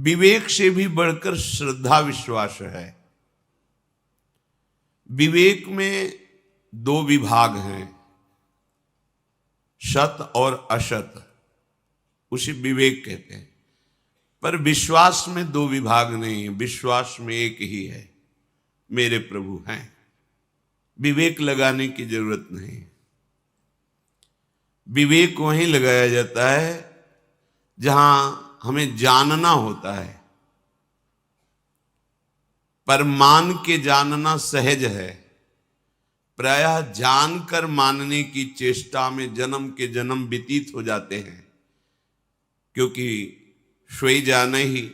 विवेक से भी बढ़कर श्रद्धा विश्वास है। विवेक में दो विभाग हैं, सत और असत, उसे विवेक कहते हैं। पर विश्वास में दो विभाग नहीं है, विश्वास में एक ही है, मेरे प्रभु हैं। विवेक लगाने की जरूरत नहीं। विवेक वहीं लगाया जाता है जहां हमें जानना होता है, पर मान के जानना सहज है। प्रायः जानकर मानने की चेष्टा में जन्म के जन्म व्यतीत हो जाते हैं, क्योंकि सोई जाने ही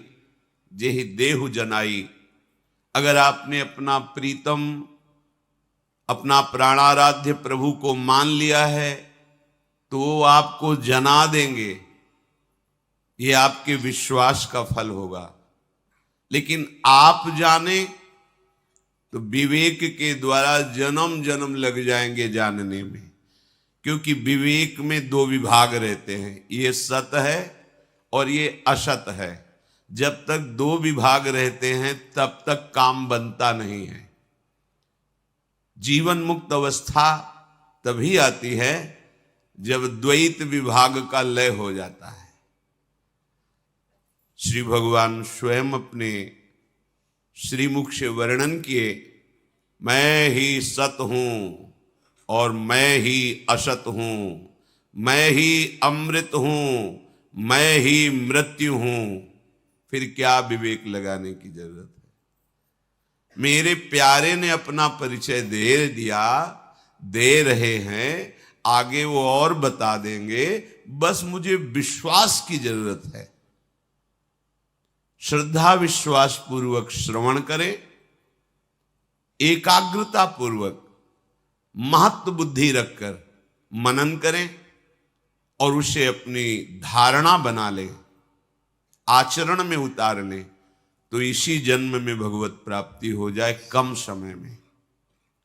जेहि देहु जनाई। अगर आपने अपना प्रीतम, अपना प्राणाराध्य प्रभु को मान लिया है तो वो आपको जना देंगे, ये आपके विश्वास का फल होगा। लेकिन आप जाने तो विवेक के द्वारा जन्म जन्म लग जाएंगे जानने में, क्योंकि विवेक में दो विभाग रहते हैं, ये सत है और ये असत है। जब तक दो विभाग रहते हैं तब तक काम बनता नहीं है। जीवन मुक्त अवस्था तभी आती है जब द्वैत विभाग का लय हो जाता है। श्री भगवान स्वयं अपने श्रीमुख से वर्णन किए, मैं ही सत हूं और मैं ही असत हूं, मैं ही अमृत हूं, मैं ही मृत्यु हूं। फिर क्या विवेक लगाने की जरूरत है? मेरे प्यारे ने अपना परिचय दे दिया, दे रहे हैं, आगे वो और बता देंगे, बस मुझे विश्वास की जरूरत है। श्रद्धा विश्वास पूर्वक श्रवण करें, एकाग्रता पूर्वक महत्व बुद्धि रखकर मनन करें और उसे अपनी धारणा बना लें, आचरण में उतार लें, तो इसी जन्म में भगवत प्राप्ति हो जाए। कम समय में,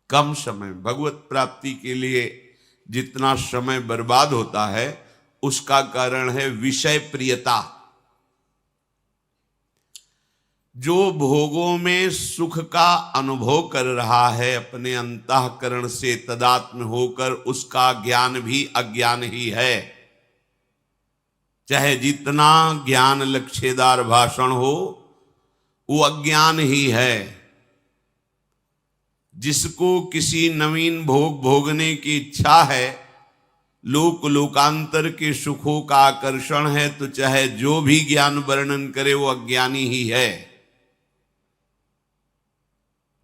कम समय। भगवत प्राप्ति के लिए जितना समय बर्बाद होता है उसका कारण है विषय प्रियता। जो भोगों में सुख का अनुभव कर रहा है अपने अंतःकरण से तदात्म होकर, उसका ज्ञान भी अज्ञान ही है। चाहे जितना ज्ञान लक्ष्यदार भाषण हो, वो अज्ञान ही है। जिसको किसी नवीन भोग भोगने की इच्छा है, लोक लोकांतर के सुखों का आकर्षण है, तो चाहे जो भी ज्ञान वर्णन करे वो अज्ञानी ही है।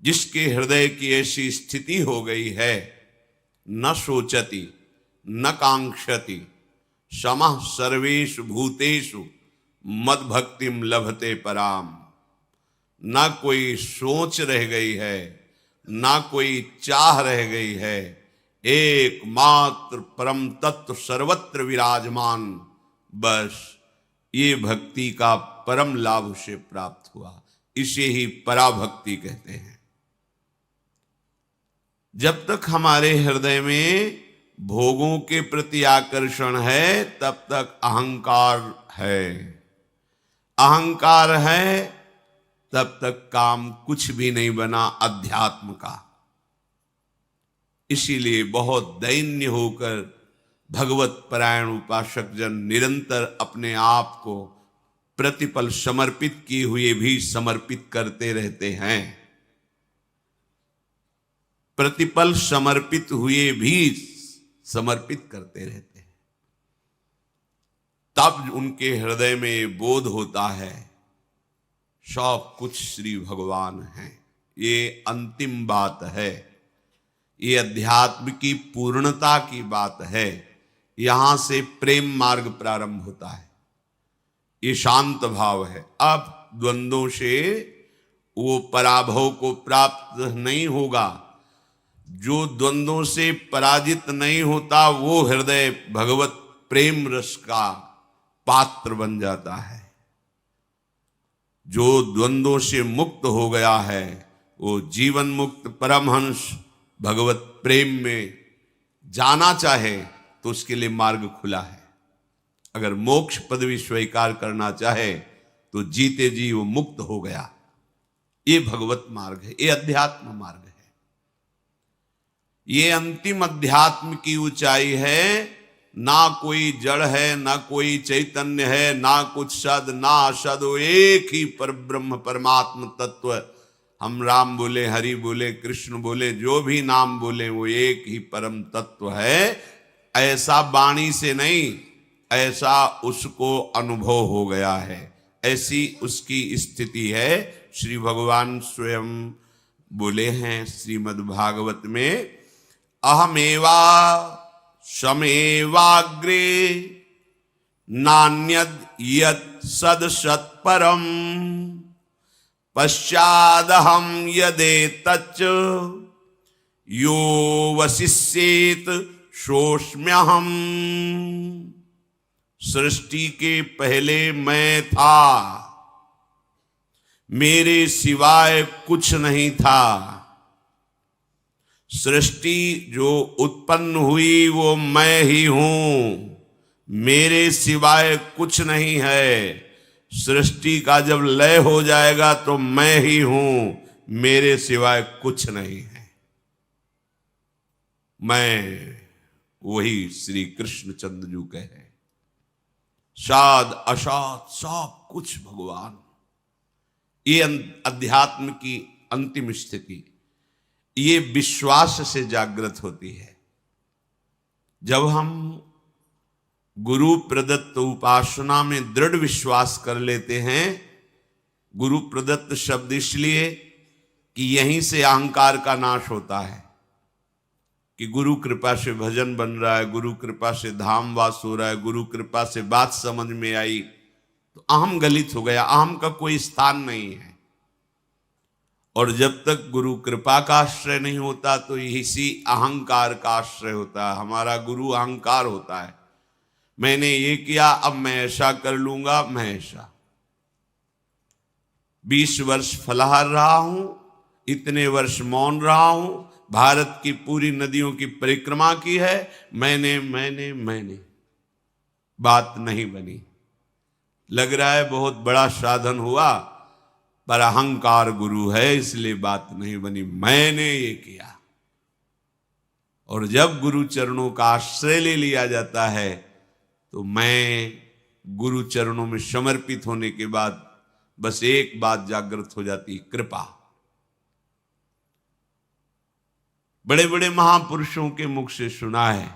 जिसके हृदय की ऐसी स्थिति हो गई है, न सोचति न कांक्षति समः सर्वेषु भूतेषु मद भक्तिम लभते पराम। ना कोई सोच रह गई है, ना कोई चाह रह गई है, एकमात्र परम तत्व सर्वत्र विराजमान। बस ये भक्ति का परम लाभ उसे प्राप्त हुआ। इसे ही पराभक्ति कहते हैं। जब तक हमारे हृदय में भोगों के प्रति आकर्षण है तब तक अहंकार है। अहंकार है तब तक काम कुछ भी नहीं बना अध्यात्म का। इसीलिए बहुत दैन्य होकर भगवत परायण उपासक जन निरंतर अपने आप को प्रतिपल समर्पित किए हुए भी समर्पित करते रहते हैं। प्रतिपल समर्पित हुए भी समर्पित करते रहते हैं। तब उनके हृदय में बोध होता है सब कुछ श्री भगवान हैं। ये अंतिम बात है, ये अध्यात्म की पूर्णता की बात है। यहां से प्रेम मार्ग प्रारंभ होता है। ये शांत भाव है। अब द्वंद्वों से वो पराभव को प्राप्त नहीं होगा। जो द्वंद्वों से पराजित नहीं होता वो हृदय भगवत प्रेम रस का पात्र बन जाता है। जो द्वंद्वों से मुक्त हो गया है वो जीवन मुक्त परमहंस भगवत प्रेम में जाना चाहे तो उसके लिए मार्ग खुला है। अगर मोक्ष पदवी स्वीकार करना चाहे तो जीते जी वो मुक्त हो गया। ये भगवत मार्ग है, ये अध्यात्म मार्ग है। ये अंतिम अध्यात्म की ऊंचाई है। ना कोई जड़ है, ना कोई चैतन्य है, ना कुछ सद ना असद, वो एक ही पर ब्रह्म परमात्म तत्व। हम राम बोले, हरि बोले, कृष्ण बोले, जो भी नाम बोले, वो एक ही परम तत्व है। ऐसा वाणी से नहीं, ऐसा उसको अनुभव हो गया है, ऐसी उसकी स्थिति है। श्री भगवान स्वयं बोले हैं श्रीमद् भागवत में, अहमेवा समेवाग्रे नान्यद यत् सद सत्परम पश्चादहम यदेतच्च यो वशिष्येत सोऽस्म्यहम्। सृष्टि के पहले मैं था, मेरे सिवाय कुछ नहीं था। सृष्टि जो उत्पन्न हुई वो मैं ही हूं, मेरे सिवाय कुछ नहीं है। सृष्टि का जब लय हो जाएगा तो मैं ही हूं, मेरे सिवाय कुछ नहीं है। मैं वही श्री कृष्णचंद्र जी कहे, साध असाध सब कुछ भगवान। ये अध्यात्म की अंतिम स्थिति ये विश्वास से जागृत होती है। जब हम गुरु प्रदत्त उपासना में दृढ़ विश्वास कर लेते हैं, गुरु प्रदत्त शब्द इसलिए कि यहीं से अहंकार का नाश होता है, कि गुरु कृपा से भजन बन रहा है, गुरु कृपा से धाम वास हो रहा है, गुरु कृपा से बात समझ में आई, तो अहम गलित हो गया, अहम का कोई स्थान नहीं है। और जब तक गुरु कृपा का आश्रय नहीं होता तो इसी अहंकार का आश्रय होता है। हमारा गुरु अहंकार होता है, मैंने ये किया अब मैं ऐसा कर लूंगा, मैं ऐसा। 20 वर्ष फलाहार रहा हूं, इतने वर्ष मौन रहा हूं, भारत की पूरी नदियों की परिक्रमा की है, मैंने बात नहीं बनी। लग रहा है बहुत बड़ा साधन हुआ, पर अहंकार गुरु है इसलिए बात नहीं बनी, मैंने ये किया। और जब गुरु चरणों का आश्रय ले लिया जाता है तो मैं गुरु चरणों में समर्पित होने के बाद बस एक बात जागृत हो जाती, कृपा। बड़े बड़े महापुरुषों के मुख से सुना है,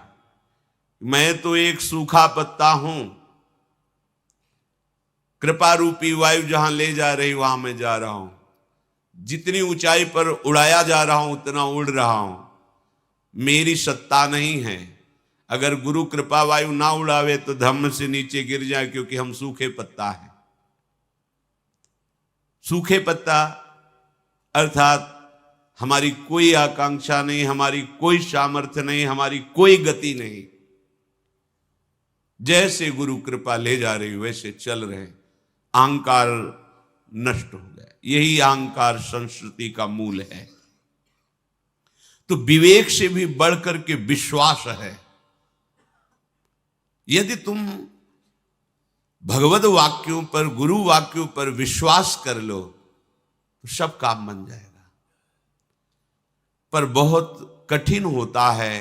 मैं तो एक सूखा पत्ता हूं, कृपा रूपी वायु जहां ले जा रही वहां मैं जा रहा हूं, जितनी ऊंचाई पर उड़ाया जा रहा हूं उतना उड़ रहा हूं, मेरी सत्ता नहीं है। अगर गुरु कृपा वायु ना उड़ावे तो धम्म से नीचे गिर जाए, क्योंकि हम सूखे पत्ता हैं। सूखे पत्ता अर्थात हमारी कोई आकांक्षा नहीं, हमारी कोई सामर्थ्य नहीं, हमारी कोई गति नहीं। जैसे गुरु कृपा ले जा रही वैसे चल रहे, अहंकार नष्ट हो गया। यही अहंकार संस्कृति का मूल है। तो विवेक से भी बढ़कर के विश्वास है। यदि तुम भगवत वाक्यों पर, गुरु वाक्यों पर विश्वास कर लो तो सब काम बन जाएगा। पर बहुत कठिन होता है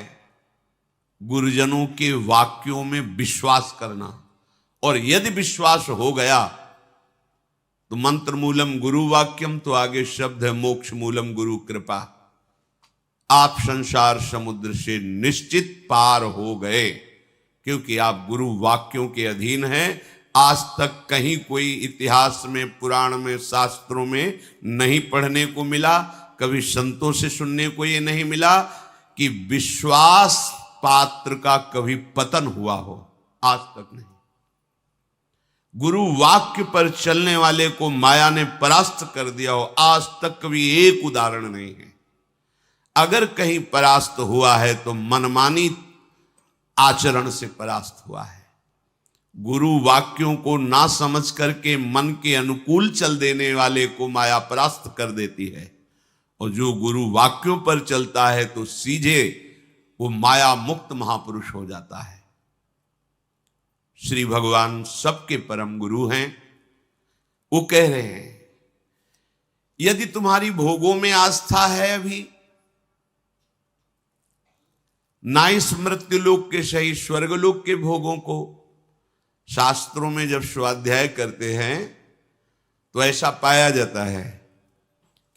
गुरुजनों के वाक्यों में विश्वास करना। और यदि विश्वास हो गया तो मंत्र मूलम गुरु वाक्यम, तो आगे शब्द है मोक्ष मूलम गुरु कृपा। आप संसार समुद्र से निश्चित पार हो गए, क्योंकि आप गुरु वाक्यों के अधीन हैं। आज तक कहीं कोई इतिहास में, पुराण में, शास्त्रों में नहीं पढ़ने को मिला, कभी संतों से सुनने को ये नहीं मिला कि विश्वास पात्र का कभी पतन हुआ हो, आज तक नहीं। गुरु वाक्य पर चलने वाले को माया ने परास्त कर दिया हो, आज तक कभी एक उदाहरण नहीं है। अगर कहीं परास्त हुआ है तो मनमानी आचरण से परास्त हुआ है। गुरु वाक्यों को ना समझ करके मन के अनुकूल चल देने वाले को माया परास्त कर देती है, और जो गुरु वाक्यों पर चलता है तो सीधे वो माया मुक्त महापुरुष हो जाता है। श्री भगवान सबके परम गुरु हैं। वो कह रहे हैं यदि तुम्हारी भोगों में आस्था है अभी, ना इस मृत्युलोक के सही स्वर्गलोक के भोगों को शास्त्रों में जब स्वाध्याय करते हैं तो ऐसा पाया जाता है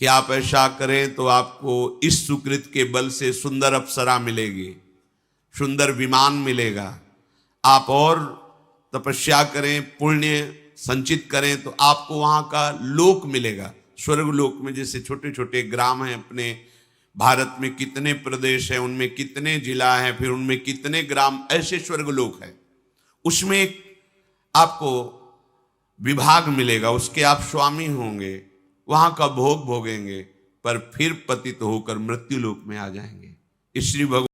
कि आप ऐसा करें तो आपको इस सुकृत के बल से सुंदर अप्सरा मिलेगी, सुंदर विमान मिलेगा। आप और तपस्या करें, पुण्य संचित करें तो आपको वहां का लोक मिलेगा। स्वर्गलोक में जैसे छोटे छोटे ग्राम हैं, अपने भारत में कितने प्रदेश हैं, उनमें कितने जिला हैं, फिर उनमें कितने ग्राम, ऐसे स्वर्गलोक है। उसमें एक आपको विभाग मिलेगा, उसके आप स्वामी होंगे, वहां का भोग भोगेंगे, पर फिर पतित होकर मृत्युलोक में आ जाएंगे। श्री भगवान